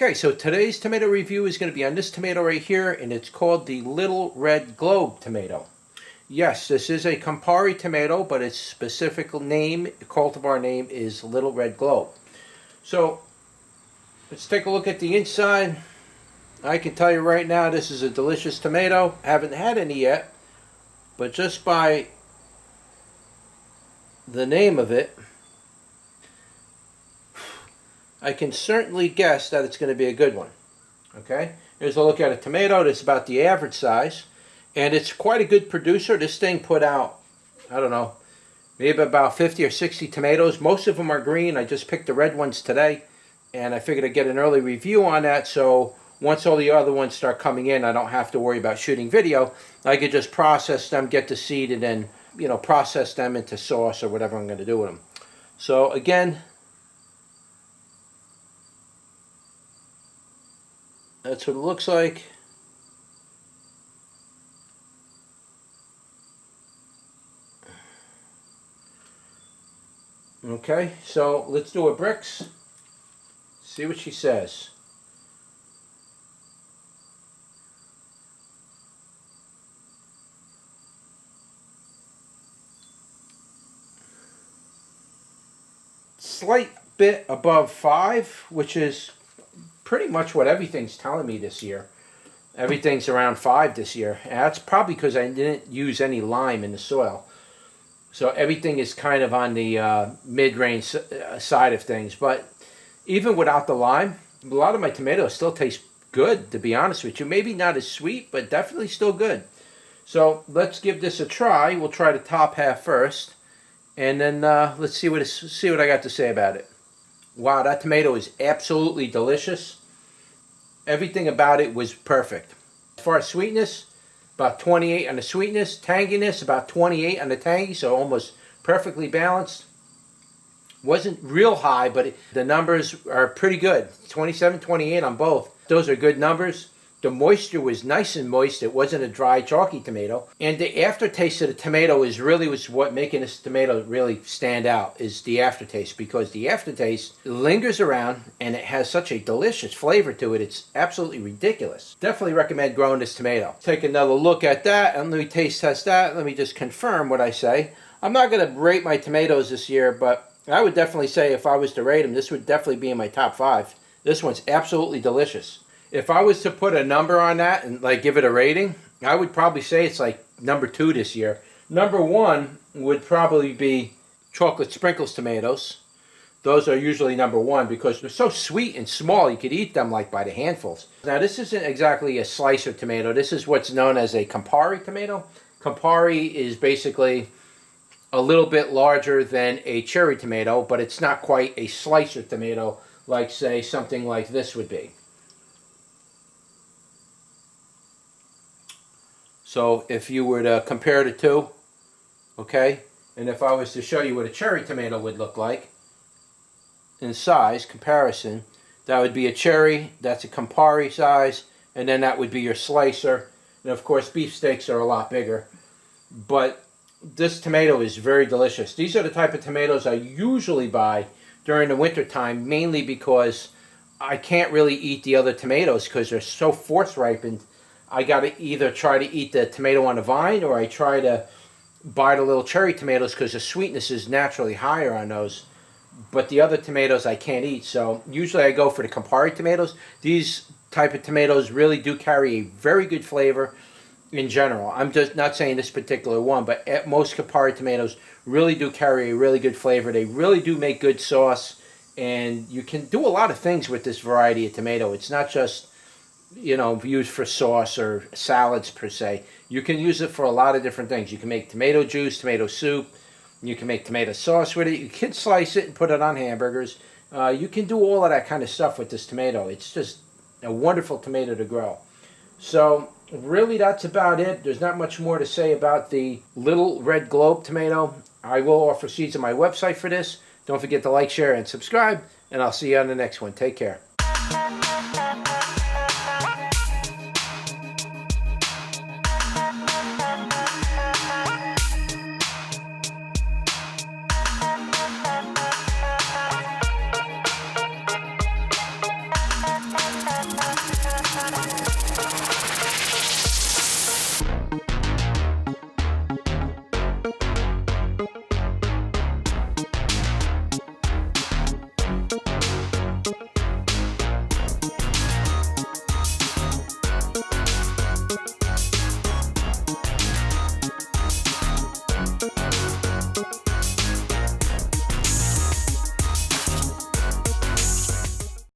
Okay, so today's tomato review is going to be on this tomato right here, and it's called the Little Red Globe tomato. Yes, this is a Campari tomato, but its specific name, cultivar name, is Little Red Globe. So, let's take a look at the inside. I can tell you right now, this is a delicious tomato. I haven't had any yet, but just by the name of it, I can certainly guess that it's going to be a good one. Okay, here's a look at a tomato that's about the average size, and it's quite a good producer. This thing put out, I don't know, maybe about 50 or 60 tomatoes. Most of them are green. I just picked the red ones today, and I figured I'd get an early review on that, so once all the other ones start coming in, I don't have to worry about shooting video. I could just process them, get the seed, and then, process them into sauce or whatever I'm going to do with them. So again, that's what it looks like. Okay, so let's do a Brix. See what she says. Slight bit above 5, which is pretty much what everything's telling me this year. Everything's around 5 this year. And that's probably because I didn't use any lime in the soil. So everything is kind of on the mid-range side of things. But even without the lime, a lot of my tomatoes still taste good, to be honest with you. Maybe not as sweet, but definitely still good. So let's give this a try. We'll try the top half first. And then let's see what I got to say about it. Wow, that tomato is absolutely delicious. Everything about it was perfect. As far as sweetness, about 28 on the sweetness. Tanginess, about 28 on the tangy, so almost perfectly balanced. Wasn't real high, but the numbers are pretty good. 27, 28 on both. Those are good numbers. The moisture was nice and moist. It wasn't a dry, chalky tomato. And the aftertaste of the tomato was what making this tomato really stand out, is the aftertaste, because the aftertaste lingers around and it has such a delicious flavor to it. It's absolutely ridiculous. Definitely recommend growing this tomato. Take another look at that and let me taste test that. Let me just confirm what I say. I'm not going to rate my tomatoes this year, but I would definitely say if I was to rate them, this would definitely be in my top 5. This one's absolutely delicious. If I was to put a number on that and give it a rating, I would probably say it's number 2 this year. Number 1 would probably be chocolate sprinkles tomatoes. Those are usually number 1 because they're so sweet and small you could eat them by the handfuls. Now this isn't exactly a slicer tomato. This is what's known as a Campari tomato. Campari is basically a little bit larger than a cherry tomato, but it's not quite a slicer tomato like, say, something like this would be. So if you were to compare the two, okay, and if I was to show you what a cherry tomato would look like in size comparison, that would be a cherry, that's a Campari size, and then that would be your slicer. And of course beefsteaks are a lot bigger. But this tomato is very delicious. These are the type of tomatoes I usually buy during the winter time, mainly because I can't really eat the other tomatoes because they're so force ripened. I got to either try to eat the tomato on the vine or I try to buy the little cherry tomatoes because the sweetness is naturally higher on those. But the other tomatoes I can't eat, so usually I go for the Campari tomatoes. These type of tomatoes really do carry a very good flavor in general. I'm just not saying this particular one, but most Campari tomatoes really do carry a really good flavor. They really do make good sauce, and you can do a lot of things with this variety of tomato. It's not just used for sauce or salads per se. You can use it for a lot of different things. You can make tomato juice, tomato soup. You can make tomato sauce with it. You can slice it and put it on hamburgers. You can do all of that kind of stuff with this tomato. It's just a wonderful tomato to grow. So really that's about it. There's not much more to say about the Little Red Globe tomato. I will offer seeds on my website for this. Don't forget to like, share, and subscribe. And I'll see you on the next one. Take care.